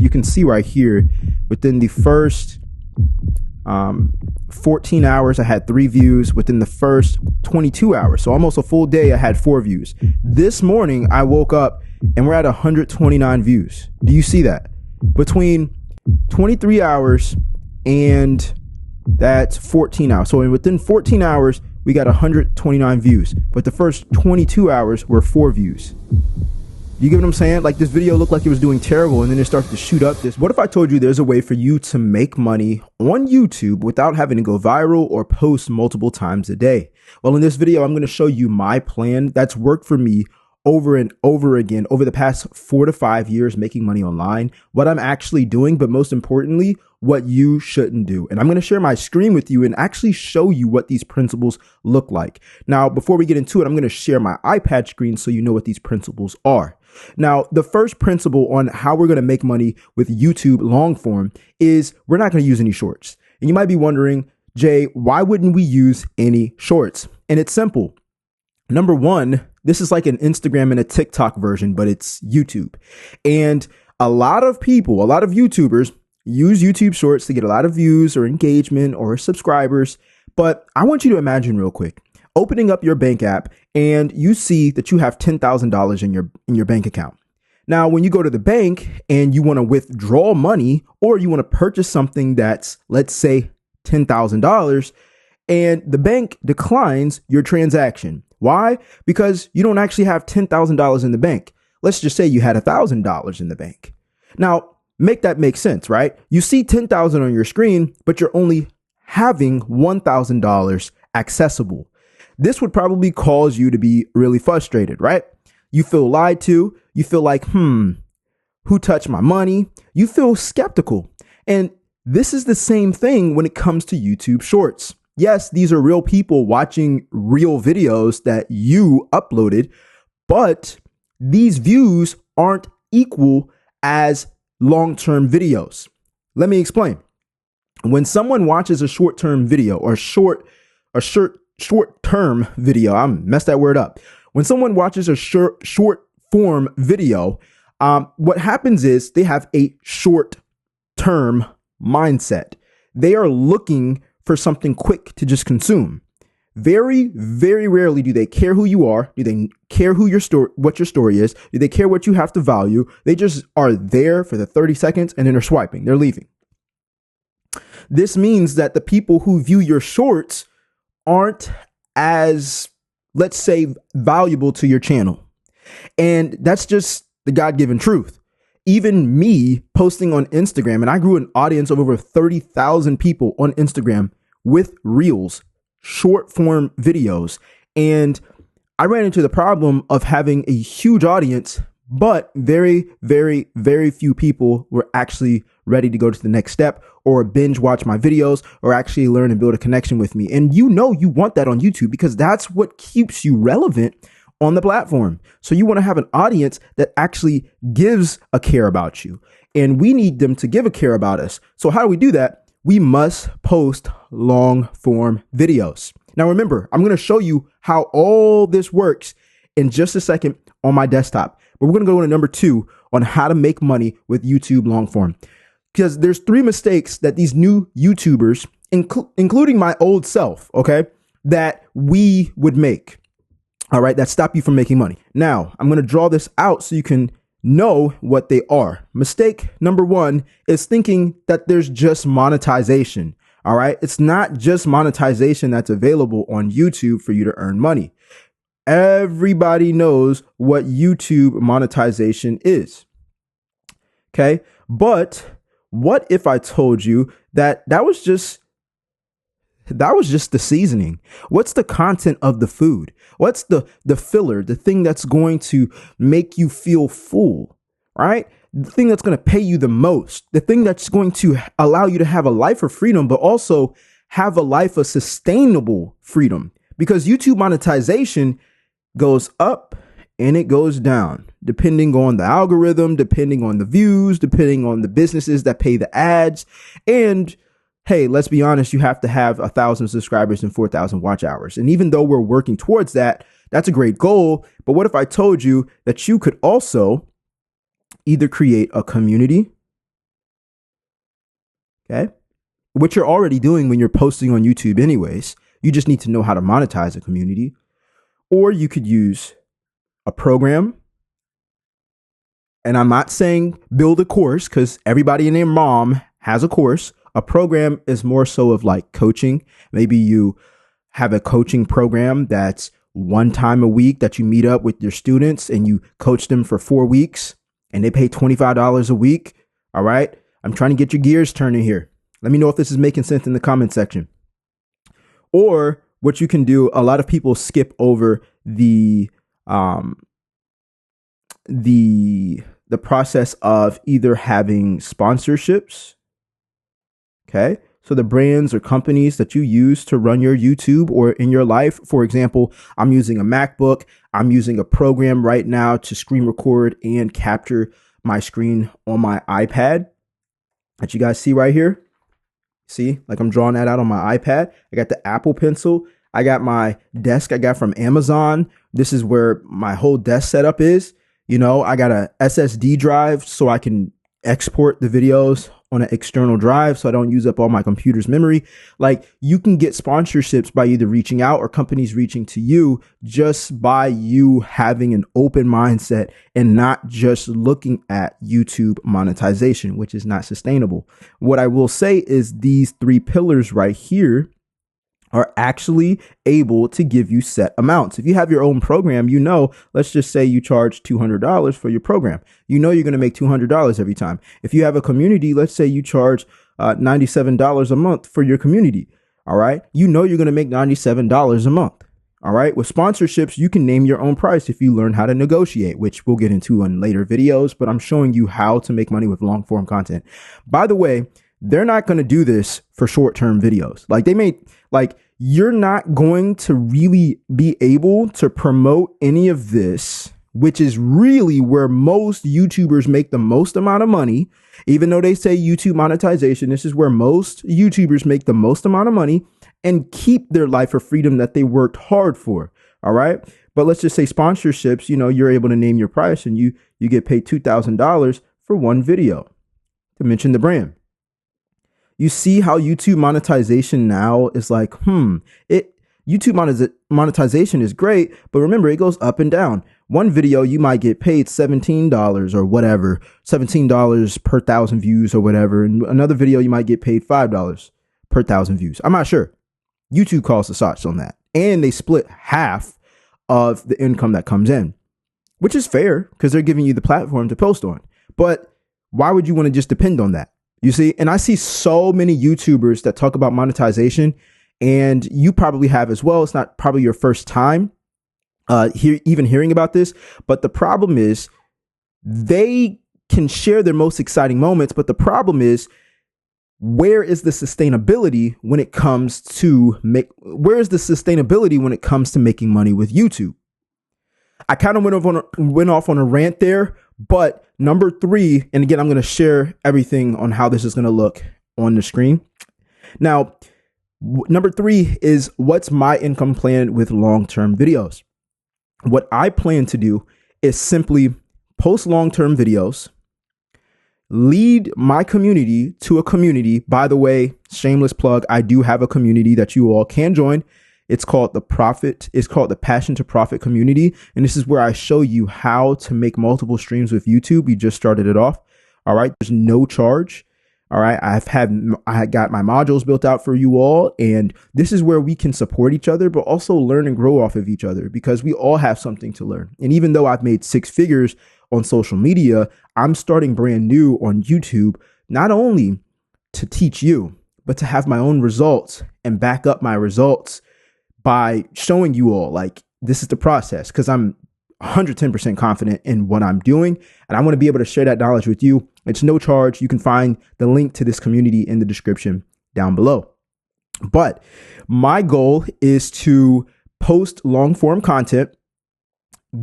you can see right here, within the first 14 hours, I had 3 views. Within the first 22 hours, so almost a full day, I had 4 views. This morning, I woke up and we're at 129 views. Do you see that? Between 23 hours and that's 14 hours. So within 14 hours, we got 129 views. But the first 22 hours were 4 views. You get what I'm saying? Like, this video looked like it was doing terrible, and then it started to shoot up. What if I told you there's a way for you to make money on YouTube without having to go viral or post multiple times a day? Well, in this video, I'm going to show you my plan that's worked for me over and over again over the past 4 to 5 years making money online, what I'm actually doing, but most importantly, what you shouldn't do. And I'm going to share my screen with you and actually show you what these principles look like. Now, before we get into it, I'm going to share my iPad screen so you know what these principles are. Now, the first principle on how we're going to make money with YouTube long form is we're not going to use any shorts. And you might be wondering, Jay, why wouldn't we use any shorts? And it's simple. Number one, this is like an Instagram and a TikTok version, but it's YouTube. And a lot of people, a lot of YouTubers use YouTube Shorts to get a lot of views or engagement or subscribers. But I want you to imagine real quick, opening up your bank app and you see that you have $10,000 in your bank account. Now, when you go to the bank and you want to withdraw money or you want to purchase something that's, let's say, $10,000, and the bank declines your transaction. Why? Because you don't actually have $10,000 in the bank. Let's just say you had $1,000 in the bank. Now, make that make sense, right? You see $10,000 on your screen, but you're only having $1,000 accessible. This would probably cause you to be really frustrated, right? You feel lied to. You feel like, who touched my money? You feel skeptical. And this is the same thing when it comes to YouTube Shorts. Yes, these are real people watching real videos that you uploaded, but these views aren't equal as long-term videos. Let me explain. When someone watches a short-term video or short-term video, I messed that word up. When someone watches a short-form video, what happens is they have a short-term mindset. They are looking for something quick to just consume. Very, very rarely do they care who you are. Do they care what your story is? Do they care what you have to value? They just are there for the 30 seconds and then they're swiping. They're leaving. This means that the people who view your shorts aren't as, let's say, valuable to your channel. And that's just the God-given truth. Even me posting on Instagram, and I grew an audience of over 30,000 people on Instagram with Reels, short form videos. And I ran into the problem of having a huge audience, but very, very, very few people were actually ready to go to the next step or binge watch my videos or actually learn and build a connection with me. And you know you want that on YouTube because that's what keeps you relevant on the platform. So you want to have an audience that actually gives a care about you, and we need them to give a care about us. So how do we do that? We must post long form videos. Now, remember, I'm going to show you how all this works in just a second on my desktop, but we're going to go into number 2 on how to make money with YouTube long form, because there's 3 mistakes that these new YouTubers, including my old self, okay, that we would make. All right, that stop you from making money. Now, I'm going to draw this out so you can know what they are. Mistake number 1 is thinking that there's just monetization. All right, it's not just monetization that's available on YouTube for you to earn money. Everybody knows what YouTube monetization is. Okay, but what if I told you that that was just the seasoning? What's the content of the food? What's the filler, the thing that's going to make you feel full, right? The thing that's going to pay you the most, the thing that's going to allow you to have a life of freedom, but also have a life of sustainable freedom. Because YouTube monetization goes up and it goes down, depending on the algorithm, depending on the views, depending on the businesses that pay the ads. And hey, let's be honest, you have to have 1,000 subscribers and 4,000 watch hours. And even though we're working towards that, that's a great goal. But what if I told you that you could also either create a community Okay. Which you're already doing when you're posting on YouTube anyways. You just need to know how to monetize a community. Or you could use a program. And I'm not saying build a course, because everybody and their mom has a course. A program is more so of like coaching. Maybe you have a coaching program that's one time a week that you meet up with your students and you coach them for 4 weeks and they pay $25 a week. All right. I'm trying to get your gears turning here. Let me know if this is making sense in the comment section. Or what you can do, a lot of people skip over the process of either having sponsorships. Okay. So the brands or companies that you use to run your YouTube or in your life. For example, I'm using a MacBook. I'm using a program right now to screen record and capture my screen on my iPad that you guys see right here. See, like I'm drawing that out on my iPad. I got the Apple Pencil. I got my desk I got from Amazon. This is where my whole desk setup is. You know, I got a SSD drive so I can export the videos on an external drive so I don't use up all my computer's memory. Like, you can get sponsorships by either reaching out or companies reaching to you just by you having an open mindset and not just looking at YouTube monetization, which is not sustainable. What I will say is these 3 pillars right here are actually able to give you set amounts. If you have your own program, you know, let's just say you charge $200 for your program. You know you're going to make $200 every time. If you have a community, let's say you charge $97 a month for your community. All right. You know you're going to make $97 a month. All right. With sponsorships, you can name your own price if you learn how to negotiate, which we'll get into in later videos, but I'm showing you how to make money with long form content. By the way, they're not going to do this for short-term videos. Like, they may, like, you're not going to really be able to promote any of this, which is really where most YouTubers make the most amount of money. Even though they say YouTube monetization, this is where most YouTubers make the most amount of money and keep their life of freedom that they worked hard for. All right. But let's just say sponsorships, you know, you're able to name your price and you get paid $2,000 for one video to mention the brand. You see how YouTube monetization now is like, YouTube monetization is great, but remember, it goes up and down. One video, you might get paid $17 or whatever, $17 per 1,000 views or whatever. And another video, you might get paid $5 per 1,000 views. I'm not sure. YouTube calls the shots on that. And they split half of the income that comes in, which is fair because they're giving you the platform to post on. But why would you want to just depend on that? You see, and I see so many YouTubers that talk about monetization, and you probably have as well. It's not probably your first time even hearing about this, but the problem is they can share their most exciting moments. But the problem is, where is the sustainability when it comes to making money with YouTube? I kind of went off on a rant there, but number 3, and again, I'm going to share everything on how this is going to look on the screen. Now, number 3 is, what's my income plan with long-term videos? What I plan to do is simply post long-term videos, lead my community to a community. By the way, shameless plug, I do have a community that you all can join. It's called the Passion to Profit community. And this is where I show you how to make multiple streams with YouTube. We just started it off. All right. There's no charge. All right. I got my modules built out for you all. And this is where we can support each other, but also learn and grow off of each other, because we all have something to learn. And even though I've made 6 figures on social media, I'm starting brand new on YouTube, not only to teach you, but to have my own results and back up my results by showing you all, like, this is the process, because I'm 110% confident in what I'm doing. And I want to be able to share that knowledge with you. It's no charge. You can find the link to this community in the description down below. But my goal is to post long form content,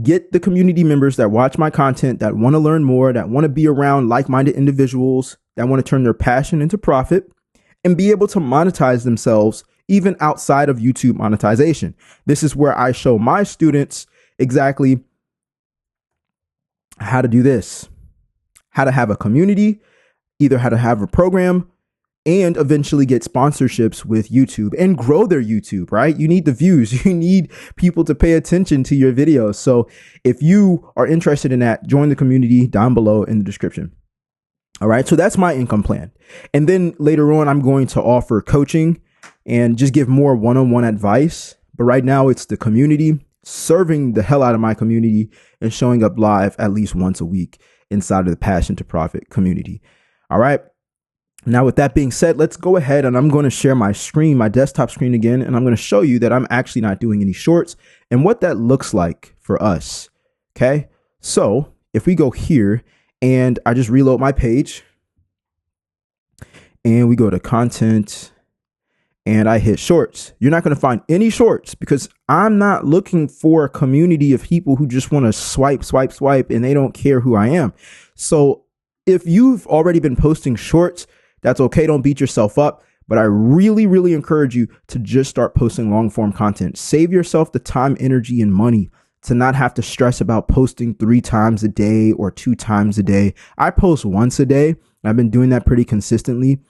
get the community members that watch my content, that want to learn more, that want to be around like-minded individuals, that want to turn their passion into profit, and be able to monetize themselves even outside of YouTube monetization. This is where I show my students exactly how to do this, how to have a community, either how to have a program, and eventually get sponsorships with YouTube and grow their YouTube, right? You need the views. You need people to pay attention to your videos. So if you are interested in that, join the community down below in the description. All right. So that's my income plan. And then later on, I'm going to offer coaching and just give more one-on-one advice. But right now it's the community, serving the hell out of my community and showing up live at least once a week inside of the Passion to Profit community. All right. Now, with that being said, let's go ahead and I'm going to share my screen, my desktop screen again, and I'm going to show you that I'm actually not doing any shorts and what that looks like for us. Okay. So if we go here and I just reload my page and we go to content and I hit shorts, you're not going to find any shorts because I'm not looking for a community of people who just want to swipe and they don't care who I am. So if you've already been posting shorts, that's okay. Don't beat yourself up. But I really, really encourage you to just start posting long form content. Save yourself the time, energy, and money to not have to stress about posting 3 times a day or 2 times a day. I post once a day. I've been doing that pretty consistently.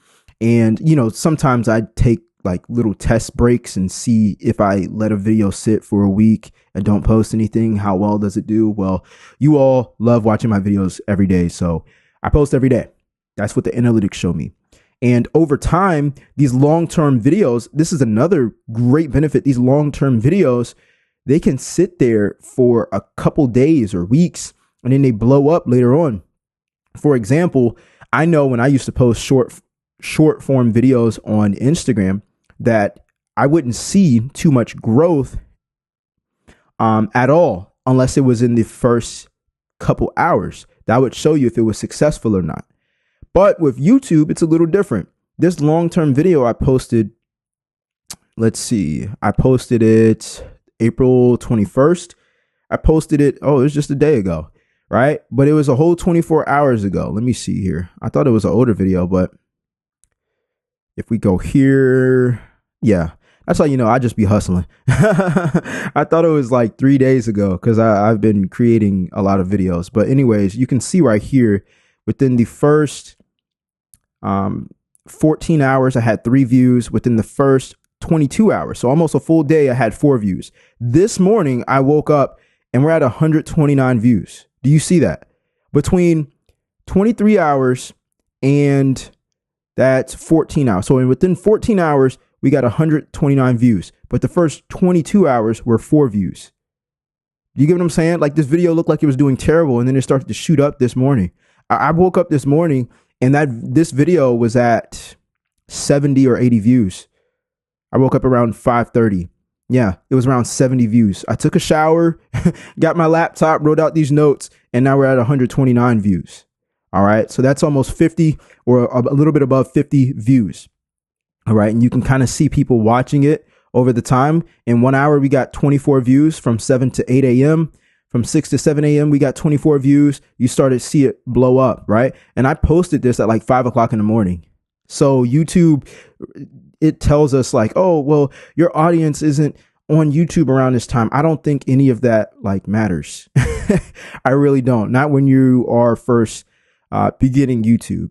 And, you know, sometimes I take like little test breaks and see if I let a video sit for a week and don't post anything, how well does it do? Well, you all love watching my videos every day. So I post every day. That's what the analytics show me. And over time, these long-term videos, this is another great benefit. These long-term videos, they can sit there for a couple days or weeks, and then they blow up later on. For example, I know when I used to post short form videos on Instagram that I wouldn't see too much growth at all unless it was in the first couple hours. That would show you if it was successful or not. But with YouTube, it's a little different. This long-term video I posted, let's see, I posted it April 21st. I posted it, oh, it was just a day ago, right? But it was a whole 24 hours ago. Let me see here. I thought it was an older video, but if we go here, yeah, that's how you know I just be hustling. I thought it was like 3 days ago because I've been creating a lot of videos. But anyways, you can see right here within the first 14 hours, I had 3 views. Within the first 22 hours, so almost a full day, I had 4 views. This morning, I woke up and we're at 129 views. Do you see that? Between 23 hours and that's 14 hours. So within 14 hours, we got 129 views. But the first 22 hours were 4 views. Do you get what I'm saying? Like this video looked like it was doing terrible and then it started to shoot up this morning. I woke up this morning and this video was at 70 or 80 views. I woke up around 5:30. Yeah, it was around 70 views. I took a shower, got my laptop, wrote out these notes, and now we're at 129 views. All right, so that's almost 50 or a little bit above 50 views. All right, and you can kind of see people watching it over the time. In 1 hour, we got 24 views from 7 to 8 a.m. From 6 to 7 a.m., we got 24 views. You started to see it blow up, right? And I posted this at like 5 o'clock in the morning. So YouTube, it tells us like, oh, well, your audience isn't on YouTube around this time. I don't think any of that like matters. I really don't. Not when you are first beginning YouTube.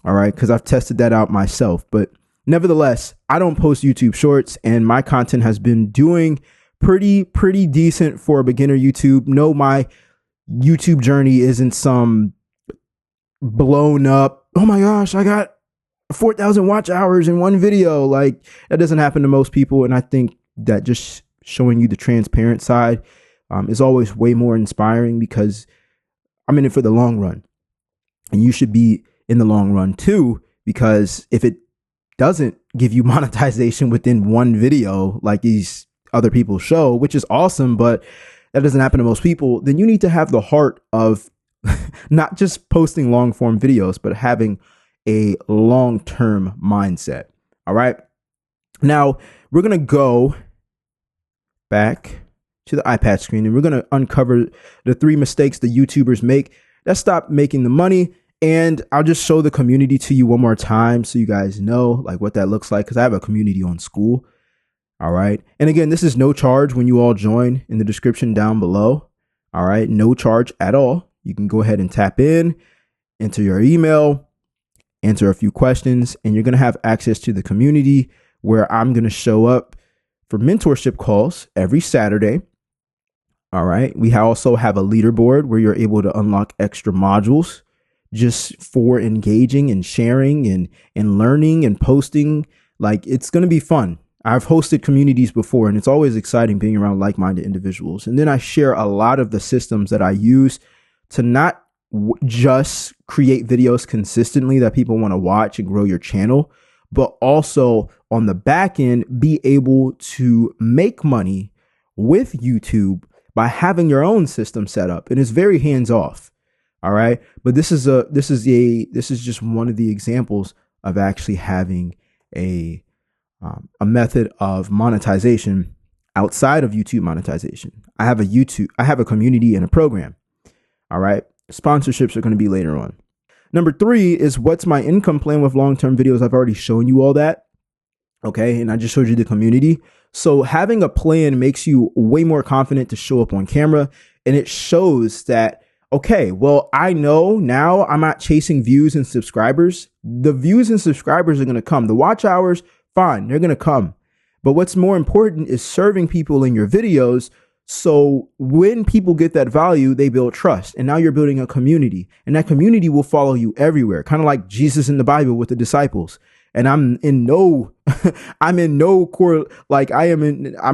All right. Because I've tested that out myself. But nevertheless, I don't post YouTube shorts and my content has been doing pretty decent for a beginner YouTube. No, my YouTube journey isn't some blown up, oh my gosh, I got 4,000 watch hours in one video. Like that doesn't happen to most people. And I think that just showing you the transparent side is always way more inspiring because I'm in it for the long run and you should be in the long run too, because if it doesn't give you monetization within one video, like these other people show, which is awesome, but that doesn't happen to most people, then you need to have the heart of not just posting long form videos, but having a long-term mindset. All right. Now we're going to go back to the iPad screen and we're going to uncover the 3 mistakes the YouTubers make that stop making the money. And I'll just show the community to you one more time so you guys know like what that looks like, because I have a community on School. All right. And again, this is no charge when you all join, in the description down below. All right. No charge at all. You can go ahead and tap in, enter your email, answer a few questions, and you're going to have access to the community where I'm going to show up for mentorship calls every Saturday. All right. We also have a leaderboard where you're able to unlock extra modules just for engaging and sharing and learning and posting. Like, it's going to be fun. I've hosted communities before, and it's always exciting being around like-minded individuals. And then I share a lot of the systems that I use to not just create videos consistently that people want to watch and grow your channel, but also on the back end, be able to make money with YouTube by having your own system set up. And it's very hands off. All right. But this is just one of the examples of actually having a method of monetization outside of YouTube monetization. I have a community and a program. All right. Sponsorships are going to be later on. Number 3 is what's my income plan with long-term videos. I've already shown you all that. Okay. And I just showed you the community. So having a plan makes you way more confident to show up on camera. And it shows that, okay, well, I know now I'm not chasing views and subscribers. The views and subscribers are going to come. The watch hours, fine, they're going to come. But what's more important is serving people in your videos. So when people get that value, they build trust. And now you're building a community, and that community will follow you everywhere. Kind of like Jesus in the Bible with the disciples. And I'm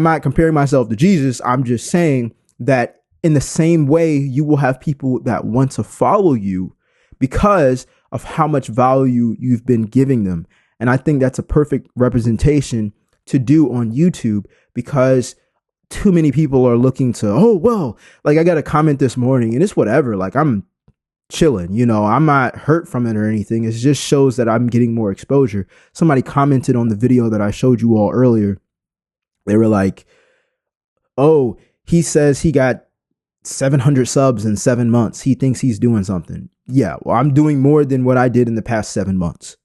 not comparing myself to Jesus. I'm just saying that in the same way, you will have people that want to follow you because of how much value you've been giving them. And I think that's a perfect representation to do on YouTube, because too many people are looking to, oh, well, like I got a comment this morning and it's whatever. Like, I'm chilling, I'm not hurt from it or anything. It just shows that I'm getting more exposure. Somebody commented on the video that I showed you all earlier. They were like, oh, he says he got 700 subs in 7 months. He thinks he's doing something. Yeah, well, I'm doing more than what I did in the past 7 months.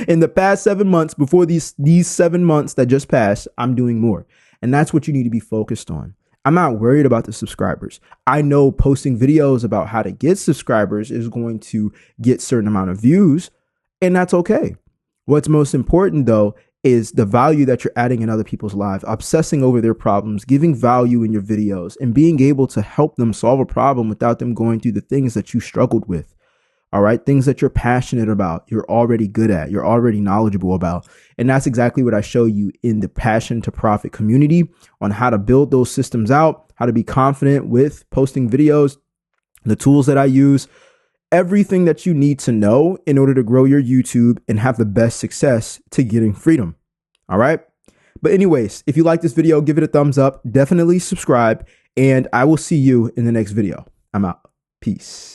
In the past 7 months, before these 7 months that just passed, I'm doing more. And that's what you need to be focused on. I'm not worried about the subscribers. I know posting videos about how to get subscribers is going to get certain amount of views, and that's okay. What's most important, though, is the value that you're adding in other people's lives, obsessing over their problems, giving value in your videos, and being able to help them solve a problem without them going through the things that you struggled with. All right. Things that you're passionate about, you're already good at, you're already knowledgeable about. And that's exactly what I show you in the Passion to Profit community on how to build those systems out, how to be confident with posting videos, the tools that I use, everything that you need to know in order to grow your YouTube and have the best success to getting freedom. All right. But anyways, if you like this video, give it a thumbs up, definitely subscribe, and I will see you in the next video. I'm out. Peace.